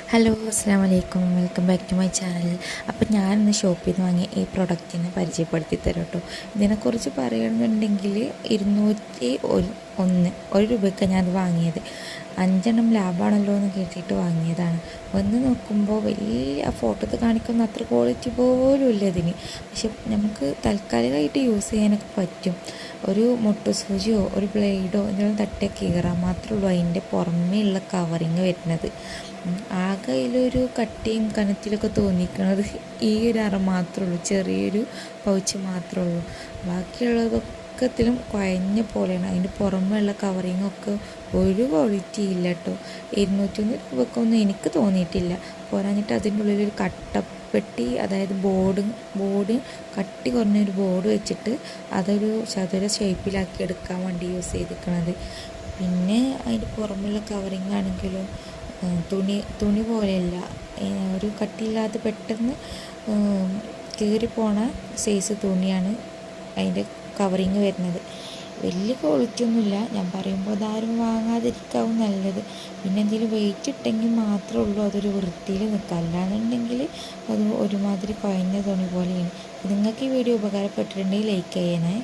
Hello അസ്സാം വലൈക്കും, welcome back to my channel. അപ്പോൾ ഞാനിന്ന് ഷോപ്പിൽ നിന്ന് വാങ്ങിയ ഈ പ്രൊഡക്റ്റിനെ പരിചയപ്പെടുത്തി തരാം കേട്ടോ. ഇതിനെക്കുറിച്ച് പറയുകയാണെന്നുണ്ടെങ്കിൽ 201 രൂപയ്ക്ക് ഞാനത് വാങ്ങിയത്. 5 ലാഭമാണല്ലോ എന്ന് കേട്ടിട്ട് വാങ്ങിയതാണ്. വന്ന് നോക്കുമ്പോൾ വലിയ ഫോട്ടോത്ത് കാണിക്കുന്ന അത്ര ക്വാളിറ്റി പോലും ഇല്ല ഇതിന്. പക്ഷെ നമുക്ക് താൽക്കാലികമായിട്ട് യൂസ് ചെയ്യാനൊക്കെ പറ്റും. ഒരു മുട്ടുസൂചിയോ ഒരു ബ്ലേഡോ എന്തെങ്കിലും തട്ടിയാൽ കീറാൻ മാത്രമേ ഉള്ളൂ അതിൻ്റെ പുറമേ ഉള്ള കവറിങ് വരുന്നത്. ആകെ അതിലൊരു കട്ടിയും കനത്തിലൊക്കെ തോന്നിക്കുന്നത് ഈ ഒരു അറ മാത്രമേ ഉള്ളൂ, ചെറിയൊരു പൗച്ച് മാത്രമേ ഉള്ളൂ. ബാക്കിയുള്ളതൊക്കത്തിലും കുഴഞ്ഞ പോലെയാണ്. അതിൻ്റെ പുറമെയുള്ള കവറിങ്ങൊക്കെ ഒരു ക്വാളിറ്റി ഇല്ല കേട്ടോ. 201 രൂപക്കൊന്നും എനിക്ക് തോന്നിയിട്ടില്ല. പോരാഞ്ഞിട്ട് അതിൻ്റെ ഉള്ളിലൊരു കട്ടപ്പെട്ടി, അതായത് ബോർഡ് കട്ടി കുറഞ്ഞൊരു ബോർഡ് വെച്ചിട്ട് അതൊരു ചതുര ഷേപ്പിലാക്കി എടുക്കാൻ വേണ്ടി യൂസ് ചെയ്തിരിക്കണത്. പിന്നെ അതിൻ്റെ പുറമെയുള്ള കവറിങ് ആണെങ്കിലും തുണി പോലെയല്ല, ഒരു കട്ടിയില്ലാതെ പെട്ടെന്ന് കീറിപ്പോണ സൈസ് തുണിയാണ് അതിൻ്റെ കവറിങ് വരുന്നത്. വലിയ ക്വാളിറ്റി ഒന്നുമില്ല. ഞാൻ പറയുമ്പോൾ അതാരും വാങ്ങാതിരിക്കാവും നല്ലത്. പിന്നെ എന്തെങ്കിലും വെയിറ്റ് ഇട്ടെങ്കിൽ മാത്രമേ ഉള്ളൂ അതൊരു വൃത്തിയിൽ നിൽക്കുക. അല്ലാന്നുണ്ടെങ്കിൽ അത് ഒരുമാതിരി കുഴഞ്ഞ തുണി പോലെയാണ്. നിങ്ങൾക്ക് ഈ വീഡിയോ ഉപകാരപ്പെട്ടിട്ടുണ്ടെങ്കിൽ ലൈക്ക് ചെയ്യണേ.